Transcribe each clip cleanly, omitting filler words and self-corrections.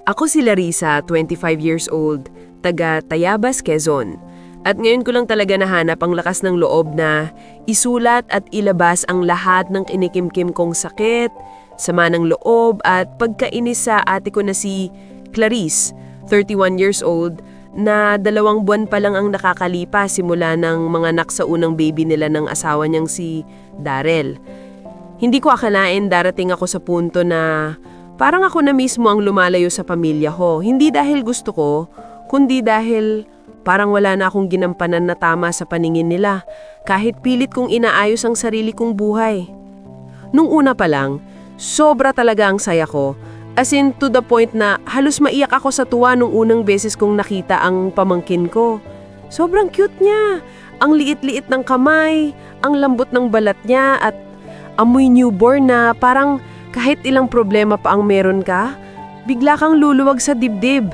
Ako si Larissa, 25 years old, taga Tayabas, Quezon. At ngayon ko lang talaga nahanap ang lakas ng loob na isulat at ilabas ang lahat ng kinikimkim kong sakit, sama ng loob at pagkainis sa ate ko na si Clarice, 31 years old, na 2 buwan pa lang ang nakakalipas simula ng mga anak sa unang baby nila ng asawa niyang si Darrell. Hindi ko akalain darating ako sa punto na parang ako na mismo ang lumalayo sa pamilya ko. Hindi dahil gusto ko, kundi dahil parang wala na akong ginampanan na tama sa paningin nila, kahit pilit kong inaayos ang sarili kong buhay. Nung una pa lang, sobra talaga ang saya ko. As in, to the point na halos maiyak ako sa tuwa nung unang beses kong nakita ang pamangkin ko. Sobrang cute niya. Ang liit-liit ng kamay, ang lambot ng balat niya at amoy newborn na parang kahit ilang problema pa ang meron ka, bigla kang luluwag sa dibdib.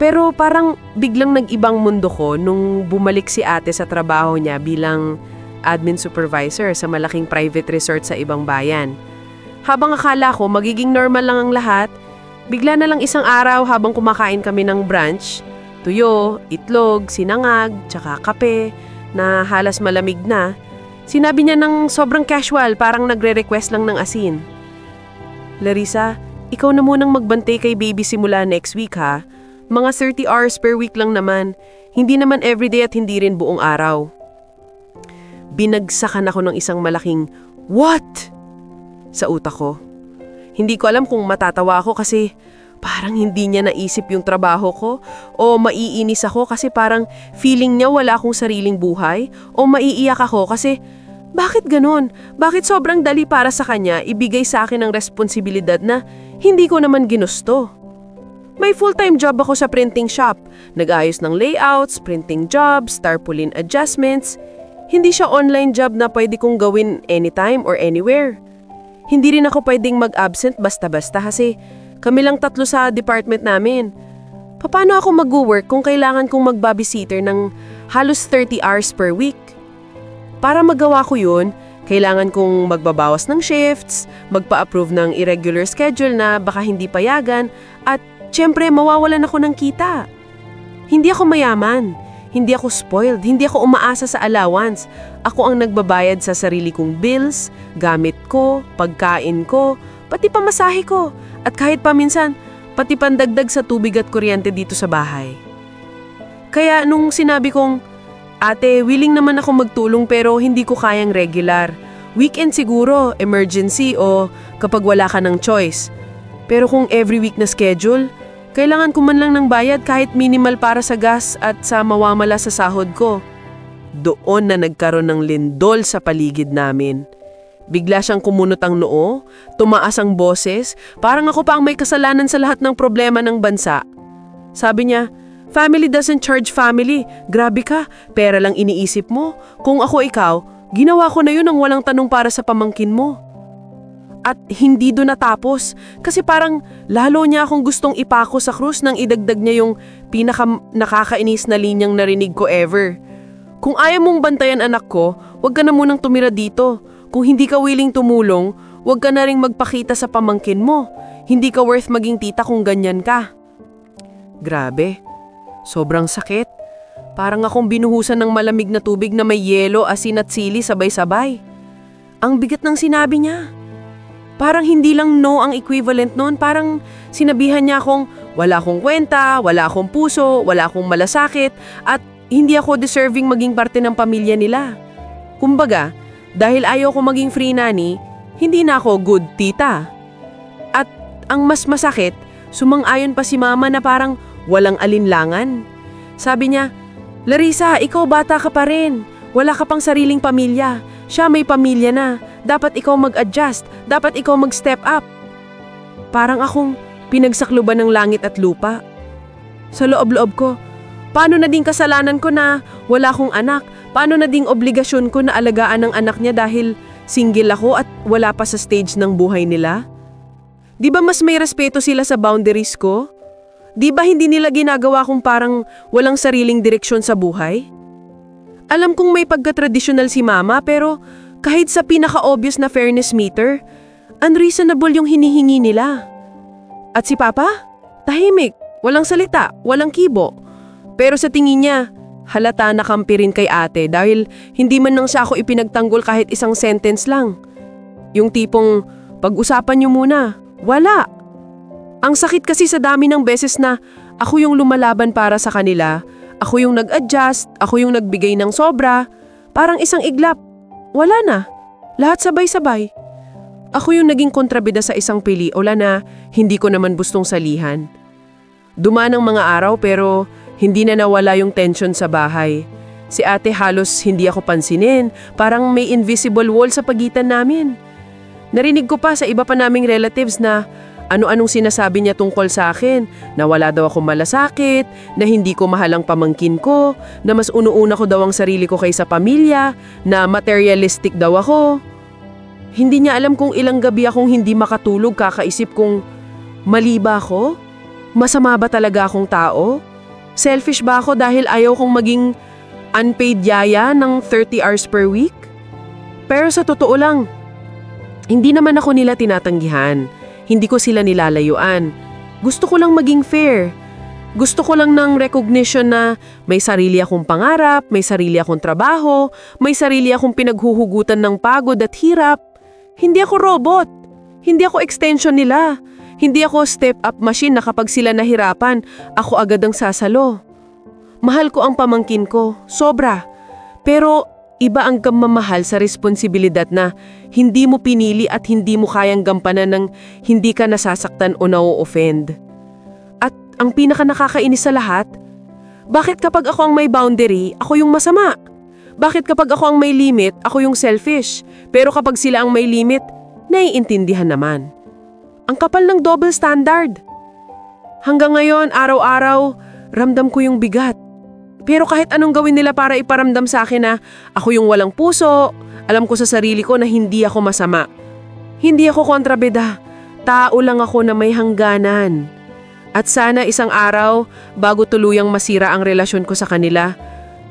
Pero parang biglang nag-ibang mundo ko nung bumalik si ate sa trabaho niya bilang admin supervisor sa malaking private resort sa ibang bayan. Habang akala ko magiging normal lang ang lahat, bigla na lang isang araw habang kumakain kami ng brunch, tuyo, itlog, sinangag, tsaka kape na halos malamig na, sinabi niya ng sobrang casual, parang nagre-request lang ng asin. Larissa, ikaw na munang magbantay kay baby simula next week ha. Mga 30 hours per week lang naman. Hindi naman everyday at hindi rin buong araw. Binagsakan ako ng isang malaking, "What?" sa utak ko. Hindi ko alam kung matatawa ako kasi parang hindi niya naisip yung trabaho ko o maiinis ako kasi parang feeling niya wala akong sariling buhay o maiiyak ako kasi bakit ganun? Bakit sobrang dali para sa kanya ibigay sa akin ang responsibilidad na hindi ko naman ginusto? May full-time job ako sa printing shop. Nag-ayos ng layouts, printing jobs, tarpaulin adjustments. Hindi siya online job na pwede kong gawin anytime or anywhere. Hindi rin ako pwedeng mag-absent basta-basta kasi kami lang 3 sa department namin. Paano ako mag-work kung kailangan kong mag-babysitter ng halos 30 hours per week? Para magawa ko yun, kailangan kong magbabawas ng shifts, magpa-approve ng irregular schedule na baka hindi payagan, at siyempre mawawalan ako ng kita. Hindi ako mayaman, hindi ako spoiled, hindi ako umaasa sa allowance. Ako ang nagbabayad sa sarili kong bills, gamit ko, pagkain ko, pati pamasahe ko, at kahit paminsan, pati pandagdag sa tubig at kuryente dito sa bahay. Kaya nung sinabi kong, "Ate, willing naman ako magtulong pero hindi ko kayang regular. Weekend siguro, emergency o kapag wala ka ng choice. Pero kung every week na schedule, kailangan ko man lang ng bayad kahit minimal para sa gas at sa mawamala sa sahod ko." Doon na nagkaroon ng lindol sa paligid namin. Bigla siyang kumunot ang noo, tumaas ang boses, parang ako pa ang may kasalanan sa lahat ng problema ng bansa. Sabi niya, "Family doesn't charge family. Grabe ka, pera lang iniisip mo. Kung ako ikaw, ginawa ko na yun ng walang tanong para sa pamangkin mo." At hindi doon natapos kasi parang lalo niya akong gustong ipako sa krus nang idagdag niya yung pinaka nakakainis na linyang narinig ko ever. "Kung ayaw mong bantayan anak ko, huwag ka na munang tumira dito. Kung hindi ka willing tumulong, huwag ka na ring magpakita sa pamangkin mo. Hindi ka worth maging tita kung ganyan ka." Grabe. Sobrang sakit. Parang akong binuhusan ng malamig na tubig na may yelo, asin at sili sabay-sabay. Ang bigat ng sinabi niya. Parang hindi lang no ang equivalent noon, parang sinabihan niya akong wala akong kwenta, wala akong puso, wala akong malasakit, at hindi ako deserving maging parte ng pamilya nila. Kumbaga, dahil ayaw ko maging free nanny, hindi na ako good tita. At ang mas masakit, sumang-ayon pa si mama na parang walang alinlangan. Sabi niya, "Larissa, ikaw bata ka pa rin. Wala ka pang sariling pamilya. Siya may pamilya na. Dapat ikaw mag-adjust. Dapat ikaw mag-step up." Parang akong pinagsakluban ng langit at lupa. Sa loob-loob ko, paano na ding kasalanan ko na wala akong anak? Paano na ding obligasyon ko na alagaan ang anak niya dahil single ako at wala pa sa stage ng buhay nila? Di ba mas may respeto sila sa boundaries ko? Di ba hindi nila ginagawa kung parang walang sariling direksyon sa buhay? Alam kong may pagka-traditional si mama pero kahit sa pinaka-obvious na fairness meter, unreasonable yung hinihingi nila. At si papa? Tahimik, walang salita, walang kibo. Pero sa tingin niya, halata na kampi rin kay ate dahil hindi man nang siya ako ipinagtanggol kahit isang sentence lang. Yung tipong, pag-usapan niyo muna, wala. Ang sakit kasi sa dami ng beses na ako yung lumalaban para sa kanila, ako yung nag-adjust, ako yung nagbigay ng sobra, parang isang iglap. Wala na. Lahat sabay-sabay. Ako yung naging kontrabida sa isang pelikula na hindi ko naman gustong salihan. Dumaan ang mga araw pero hindi na nawala yung tension sa bahay. Si ate halos hindi ako pansinin, parang may invisible wall sa pagitan namin. Narinig ko pa sa iba pa naming relatives na ano-anong sinasabi niya tungkol sa akin, na wala daw ako malasakit, na hindi ko mahal ang pamangkin ko, na mas unuuna ko daw ang sarili ko kaysa pamilya, na materialistic daw ako. Hindi niya alam kung ilang gabi akong hindi makatulog kakaisip kung mali ba ako? Masama ba talaga akong tao? Selfish ba ako dahil ayaw kong maging unpaid yaya ng 30 hours per week? Pero sa totoo lang, hindi naman ako nila tinatanggihan. Hindi ko sila nilalayuan. Gusto ko lang maging fair. Gusto ko lang ng recognition na may sarili akong pangarap, may sarili akong trabaho, may sarili akong pinaghuhugutan ng pagod at hirap. Hindi ako robot. Hindi ako extension nila. Hindi ako step-up machine na kapag sila nahirapan, ako agad ang sasalo. Mahal ko ang pamangkin ko, sobra. Pero iba ang kamamahal sa responsibilidad na hindi mo pinili at hindi mo kayang gampanan ng hindi ka nasasaktan o na-offend. At ang pinaka nakakainis sa lahat, bakit kapag ako ang may boundary, ako yung masama? Bakit kapag ako ang may limit, ako yung selfish? Pero kapag sila ang may limit, naiintindihan naman. Ang kapal ng double standard. Hanggang ngayon, araw-araw, ramdam ko yung bigat. Pero kahit anong gawin nila para iparamdam sa akin na ako yung walang puso, alam ko sa sarili ko na hindi ako masama. Hindi ako kontrabida. Tao lang ako na may hangganan. At sana isang araw, bago tuluyang masira ang relasyon ko sa kanila,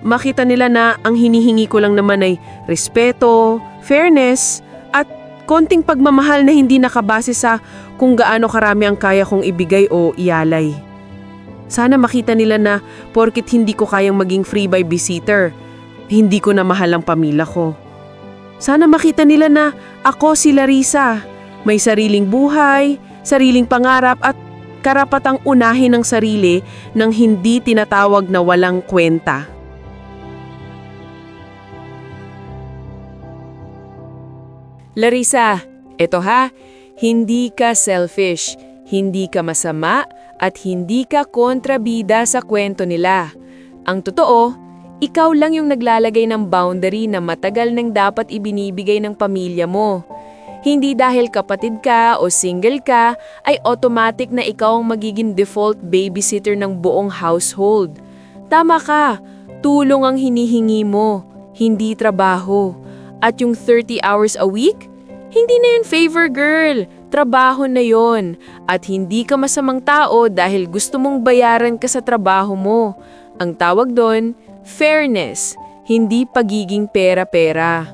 makita nila na ang hinihingi ko lang naman ay respeto, fairness, at konting pagmamahal na hindi nakabase sa kung gaano karami ang kaya kong ibigay o ialay. Sana makita nila na porkit hindi ko kayang maging free babysitter, hindi ko na mahal ang pamilya ko. Sana makita nila na ako si Larissa, may sariling buhay, sariling pangarap at karapatang unahin ang sarili nang hindi tinatawag na walang kwenta. Larissa, eto ha, hindi ka selfish, hindi ka masama, at hindi ka kontrabida sa kwento nila. Ang totoo, ikaw lang yung naglalagay ng boundary na matagal nang dapat ibinibigay ng pamilya mo. Hindi dahil kapatid ka o single ka, ay automatic na ikaw ang magiging default babysitter ng buong household. Tama ka, tulong ang hinihingi mo, hindi trabaho. At yung 30 hours a week? Hindi na yun favor, girl. Trabaho na yon. At hindi ka masamang tao dahil gusto mong bayaran ka sa trabaho mo. Ang tawag doon, fairness, hindi pagiging pera-pera.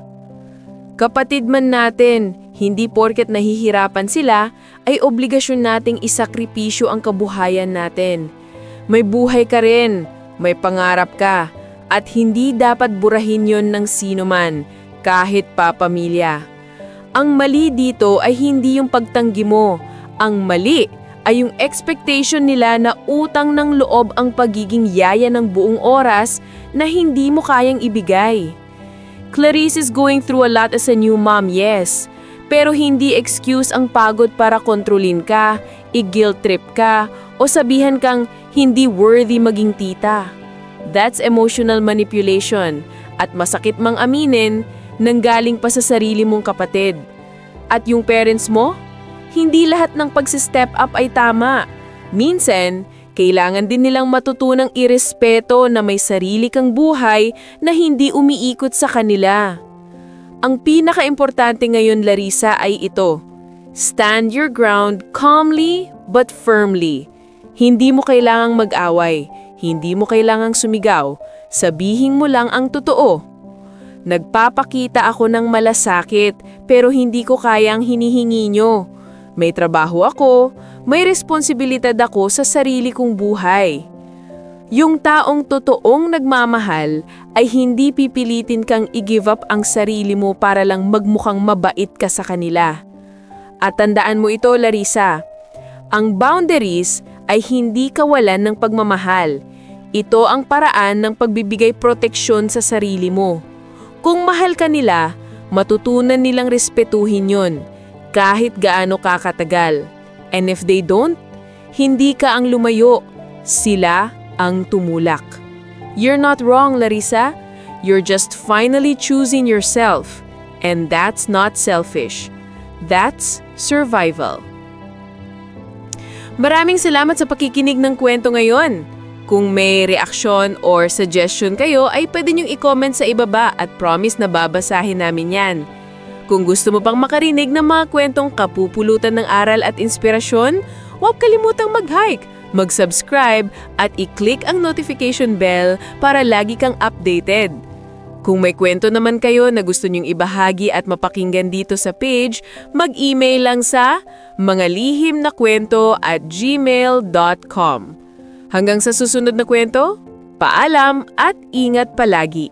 Kapatid man natin, hindi porket nahihirapan sila, ay obligasyon nating isakripisyo ang kabuhayan natin. May buhay ka rin, may pangarap ka, at hindi dapat burahin yon ng sino man, kahit pa pamilya. Ang mali dito ay hindi yung pagtanggi mo. Ang mali ay yung expectation nila na utang ng loob ang pagiging yaya ng buong oras na hindi mo kayang ibigay. Clarice is going through a lot as a new mom, yes. Pero hindi excuse ang pagod para kontrolin ka, i-guilt trip ka, o sabihan kang hindi worthy maging tita. That's emotional manipulation, at masakit mang aminin, nanggaling pa sa sarili mong kapatid. At yung parents mo? Hindi lahat ng pagsi-step up ay tama. Minsan, kailangan din nilang matutunang irespeto na may sarili kang buhay na hindi umiikot sa kanila. Ang pinaka-importante ngayon, Larissa, ay ito. Stand your ground calmly but firmly. Hindi mo kailangang mag-away. Hindi mo kailangang sumigaw. Sabihin mo lang ang totoo. Nagpapakita ako ng malasakit pero hindi ko kayang hinihingi nyo. May trabaho ako, may responsibilidad ako sa sarili kong buhay. Yung taong totoong nagmamahal ay hindi pipilitin kang i-give up ang sarili mo para lang magmukhang mabait ka sa kanila. At tandaan mo ito, Larissa, ang boundaries ay hindi kawalan ng pagmamahal. Ito ang paraan ng pagbibigay proteksyon sa sarili mo. Kung mahal ka nila, matutunan nilang respetuhin yon, kahit gaano kakatagal. And if they don't, hindi ka ang lumayo, sila ang tumulak. You're not wrong, Larissa. You're just finally choosing yourself. And that's not selfish. That's survival. Maraming salamat sa pakikinig ng kwento ngayon. Kung may reaksyon or suggestion kayo ay pwede niyong i-comment sa ibaba at promise na babasahin namin yan. Kung gusto mo pang makarinig ng mga kwentong kapupulutan ng aral at inspirasyon, huwag kalimutang mag-like, mag-subscribe at i-click ang notification bell para lagi kang updated. Kung may kwento naman kayo na gusto niyong ibahagi at mapakinggan dito sa page, mag-email lang sa mangalihimnakwento@gmail.com. Hanggang sa susunod na kwento, paalam at ingat palagi!